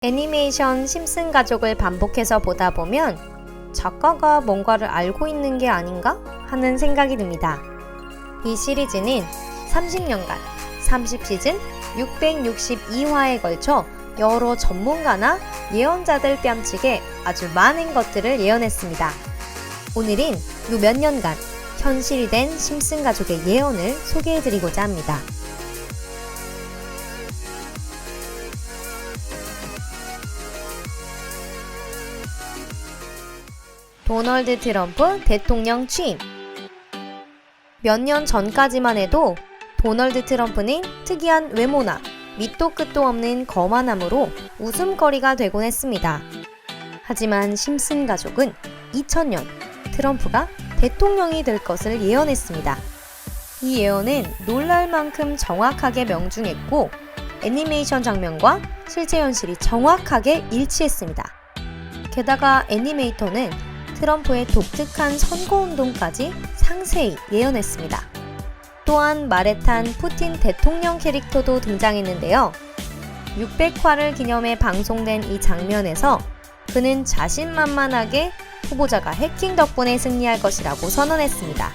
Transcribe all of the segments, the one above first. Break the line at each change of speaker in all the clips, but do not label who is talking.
애니메이션 심슨 가족을 반복해서 보다 보면 작가가 뭔가를 알고 있는 게 아닌가 하는 생각이 듭니다. 이 시리즈는 30년간 30시즌 662화에 걸쳐 여러 전문가나 예언자들 뺨치게 아주 많은 것들을 예언했습니다. 오늘은 요 몇 년간 현실이 된 심슨 가족의 예언을 소개해드리고자 합니다. 도널드 트럼프 대통령 취임. 몇 년 전까지만 해도 도널드 트럼프는 특이한 외모나 밑도 끝도 없는 거만함으로 웃음거리가 되곤 했습니다. 하지만 심슨 가족은 2000년 트럼프가 대통령이 될 것을 예언했습니다. 이 예언은 놀랄 만큼 정확하게 명중했고 애니메이션 장면과 실제 현실이 정확하게 일치했습니다. 게다가 애니메이터는 트럼프의 독특한 선거운동까지 상세히 예언했습니다. 또한 말에 탄 푸틴 대통령 캐릭터도 등장했는데요. 600화를 기념해 방송된 이 장면에서 그는 자신만만하게 후보자가 해킹 덕분에 승리할 것이라고 선언했습니다.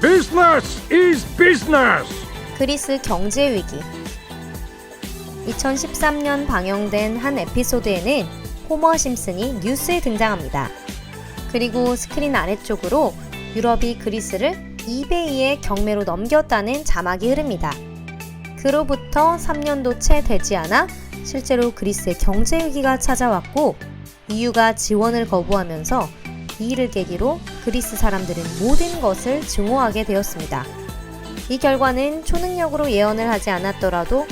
Business is business.
그리스 경제 위기. 2013년 방영된 한 에피소드에는 호머 심슨이 뉴스에 등장합니다. 그리고 스크린 아래쪽으로 유럽이 그리스를 2대2의 경매로 넘겼다는 자막이 흐릅니다. 그로부터 3년도 채 되지 않아 실제로 그리스의 경제 위기가 찾아왔고 EU가 지원을 거부하면서 이 일을 계기로 그리스 사람들은 모든 것을 증오하게 되었습니다. 이 결과는 초능력으로 예언을 하지 않았더라도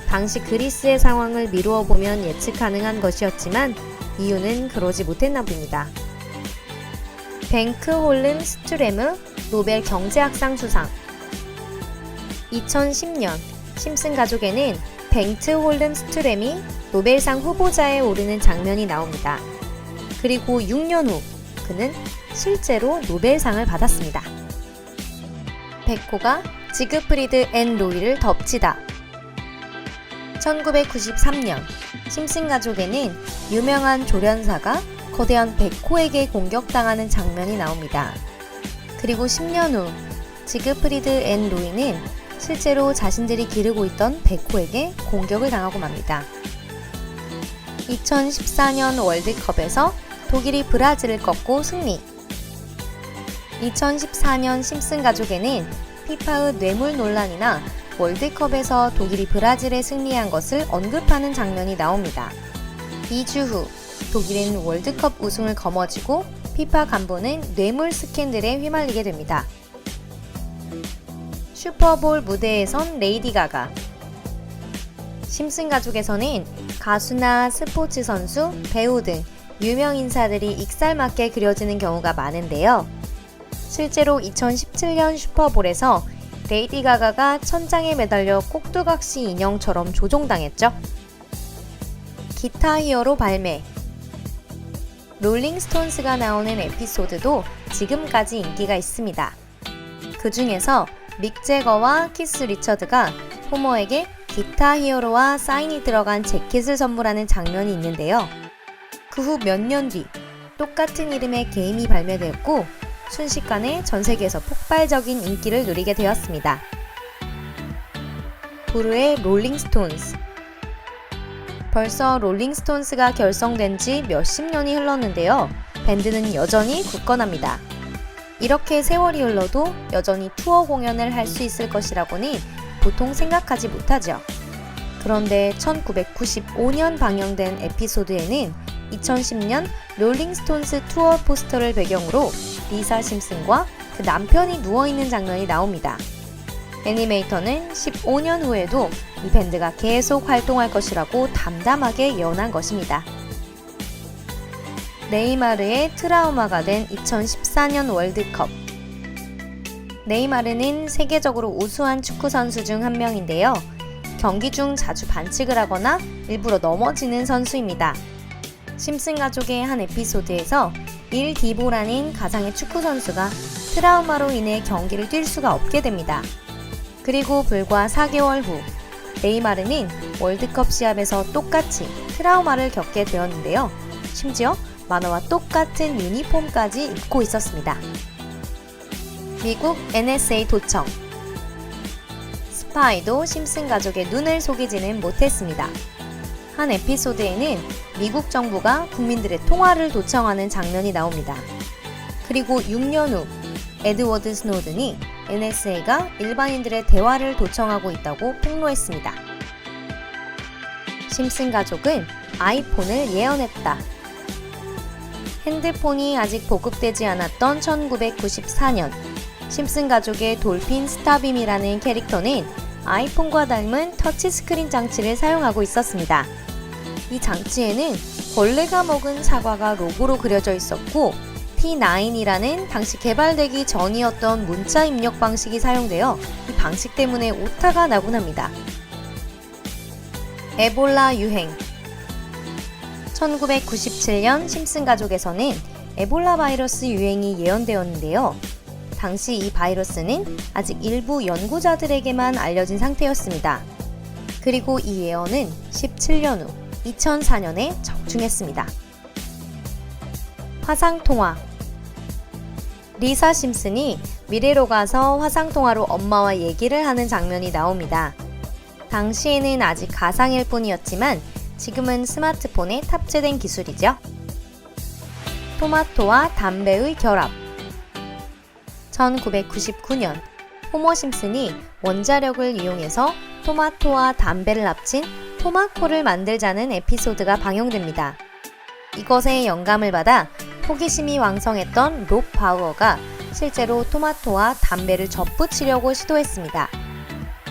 당시 그리스의 상황을 미루어 보면 예측 가능한 것이었지만 이유는 그러지 못했나 봅니다. 뱅크 홀름 스투레무 노벨 경제학상 수상. 2010년 심슨 가족에는 뱅트 홀름 스투렘이 노벨상 후보자에 오르는 장면이 나옵니다. 그리고 6년 후 그는 실제로 노벨상을 받았습니다. 백호가 지그프리드 앤 로이를 덮치다. 1993년 심슨 가족에는 유명한 조련사가 거대한 백호에게 공격당하는 장면이 나옵니다. 그리고 10년 후 지그프리드 앤 로이는 실제로 자신들이 기르고 있던 백호에게 공격을 당하고 맙니다. 2014년 월드컵에서 독일이 브라질을 꺾고 승리. 2014년 심슨 가족에는 피파의 뇌물 논란이나 월드컵에서 독일이 브라질에 승리한 것을 언급하는 장면이 나옵니다. 2주 후 독일은 월드컵 우승을 거머쥐고 피파 간부는 뇌물 스캔들에 휘말리게 됩니다. 슈퍼볼 무대에 선 레이디 가가. 심슨 가족에서는 가수나 스포츠 선수, 배우 등 유명 인사들이 익살맞게 그려지는 경우가 많은데요. 실제로 2017년 슈퍼볼에서 레이디 가가가 천장에 매달려 꼭두각시 인형처럼 조종당했죠. 기타 히어로 발매. 롤링스톤스가 나오는 에피소드도 지금까지 인기가 있습니다. 그 중에서 믹 제거와 키스 리처드가 호머에게 기타 히어로와 사인이 들어간 재킷을 선물하는 장면이 있는데요. 그 후 몇 년 뒤 똑같은 이름의 게임이 발매되었고 순식간에 전 세계에서 폭발적인 인기를 누리게 되었습니다. 부르의 롤링스톤스. 벌써 롤링스톤스가 결성된 지 몇십 년이 흘렀는데요. 밴드는 여전히 굳건합니다. 이렇게 세월이 흘러도 여전히 투어 공연을 할 수 있을 것이라고는 보통 생각하지 못하죠. 그런데 1995년 방영된 에피소드에는 2010년 롤링스톤스 투어 포스터를 배경으로 리사 심슨과 그 남편이 누워있는 장면이 나옵니다. 애니메이터는 15년 후에도 이 밴드가 계속 활동할 것이라고 담담하게 예언한 것입니다. 네이마르의 트라우마가 된 2014년 월드컵. 네이마르는 세계적으로 우수한 축구 선수 중 한 명인데요. 경기 중 자주 반칙을 하거나 일부러 넘어지는 선수입니다. 심슨 가족의 한 에피소드에서 일 디보라는 가상의 축구 선수가 트라우마로 인해 경기를 뛸 수가 없게 됩니다. 그리고 불과 4개월 후 네이마르는 월드컵 시합에서 똑같이 트라우마를 겪게 되었는데요. 심지어 만화와 똑같은 유니폼까지 입고 있었습니다. 미국 NSA 도청. 스파이도 심슨 가족의 눈을 속이지는 못했습니다. 한 에피소드에는 미국 정부가 국민들의 통화를 도청하는 장면이 나옵니다. 그리고 6년 후 에드워드 스노든이 NSA가 일반인들의 대화를 도청하고 있다고 폭로했습니다. 심슨 가족은 아이폰을 예언했다. 핸드폰이 아직 보급되지 않았던 1994년, 심슨 가족의 돌핀 스타빔이라는 캐릭터는 아이폰과 닮은 터치스크린 장치를 사용하고 있었습니다. 이 장치에는 벌레가 먹은 사과가 로고로 그려져 있었고 T9이라는 당시 개발되기 전이었던 문자 입력 방식이 사용되어 이 방식 때문에 오타가 나곤 합니다. 에볼라 유행. 1997년 심슨 가족에서는 에볼라 바이러스 유행이 예언되었는데요. 당시 이 바이러스는 아직 일부 연구자들에게만 알려진 상태였습니다. 그리고 이 예언은 17년 후 2004년에 적중했습니다. 화상통화. 리사 심슨이 미래로 가서 화상통화로 엄마와 얘기를 하는 장면이 나옵니다. 당시에는 아직 가상일 뿐이었지만 지금은 스마트폰에 탑재된 기술이죠. 토마토와 담배의 결합. 1999년 호머 심슨이 원자력을 이용해서 토마토와 담배를 합친 토마코를 만들자는 에피소드가 방영됩니다. 이것에 영감을 받아 호기심이 왕성했던 롭 바우어가 실제로 토마토와 담배를 접붙이려고 시도했습니다.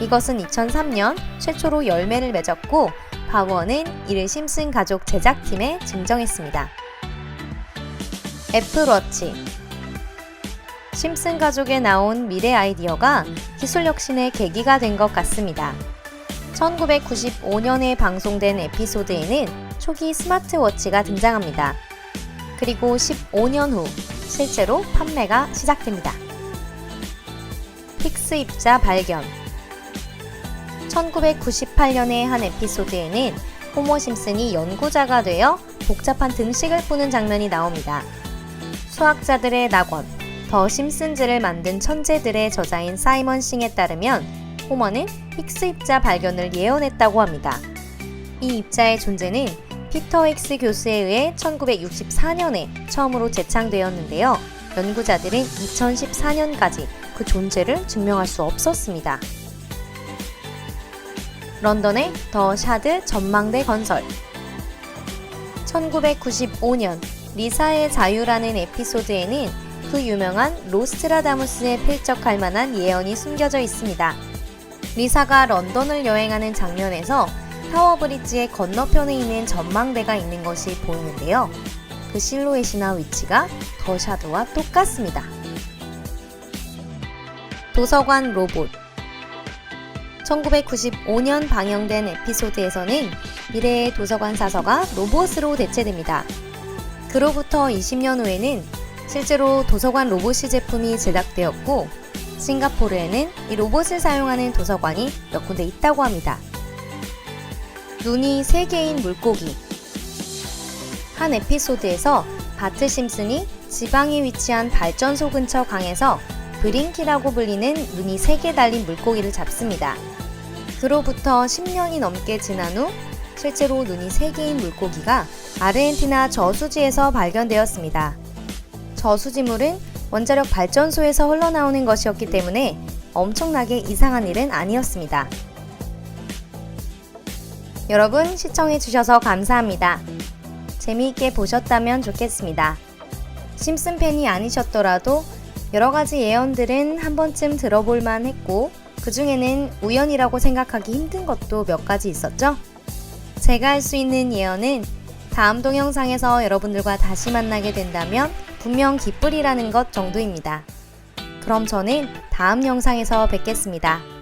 이것은 2003년 최초로 열매를 맺었고 바우어는 이를 심슨 가족 제작팀에 증정했습니다. 애플워치. 심슨 가족에 나온 미래 아이디어가 기술 혁신의 계기가 된 것 같습니다. 1995년에 방송된 에피소드에는 초기 스마트워치가 등장합니다. 그리고 15년 후 실제로 판매가 시작됩니다. 픽스 입자 발견. 1998년의 한 에피소드에는 호머 심슨이 연구자가 되어 복잡한 등식을 푸는 장면이 나옵니다. 수학자들의 낙원, 더 심슨즈를 만든 천재들의 저자인 사이먼 싱에 따르면 호머는 픽스 입자 발견을 예언했다고 합니다. 이 입자의 존재는 피터 힉스 교수에 의해 1964년에 처음으로 재창되었는데요. 연구자들은 2014년까지 그 존재를 증명할 수 없었습니다. 런던의 더 샤드 전망대 건설. 1995년 리사의 자유라는 에피소드에는 그 유명한 로스트라다무스에 필적할 만한 예언이 숨겨져 있습니다. 리사가 런던을 여행하는 장면에서 타워 브리지의 건너편에 있는 전망대가 있는 것이 보이는데요. 그 실루엣이나 위치가 더 샤드와 똑같습니다. 도서관 로봇. 1995년 방영된 에피소드에서는 미래의 도서관 사서가 로봇으로 대체됩니다. 그로부터 20년 후에는 실제로 도서관 로봇 제품이 제작되었고 싱가포르에는 이 로봇을 사용하는 도서관이 몇 군데 있다고 합니다. 눈이 3개인 물고기. 한 에피소드에서 바트 심슨이 지방에 위치한 발전소 근처 강에서 브링키라고 불리는 눈이 3개 달린 물고기를 잡습니다. 그로부터 10년이 넘게 지난 후 실제로 눈이 3개인 물고기가 아르헨티나 저수지에서 발견되었습니다. 저수지물은 원자력 발전소에서 흘러나오는 것이었기 때문에 엄청나게 이상한 일은 아니었습니다. 여러분 시청해주셔서 감사합니다. 재미있게 보셨다면 좋겠습니다. 심슨 팬이 아니셨더라도 여러가지 예언들은 한 번쯤 들어볼만 했고 그 중에는 우연이라고 생각하기 힘든 것도 몇 가지 있었죠? 제가 할 수 있는 예언은 다음 동영상에서 여러분들과 다시 만나게 된다면 분명 기쁘리라는 것 정도입니다. 그럼 저는 다음 영상에서 뵙겠습니다.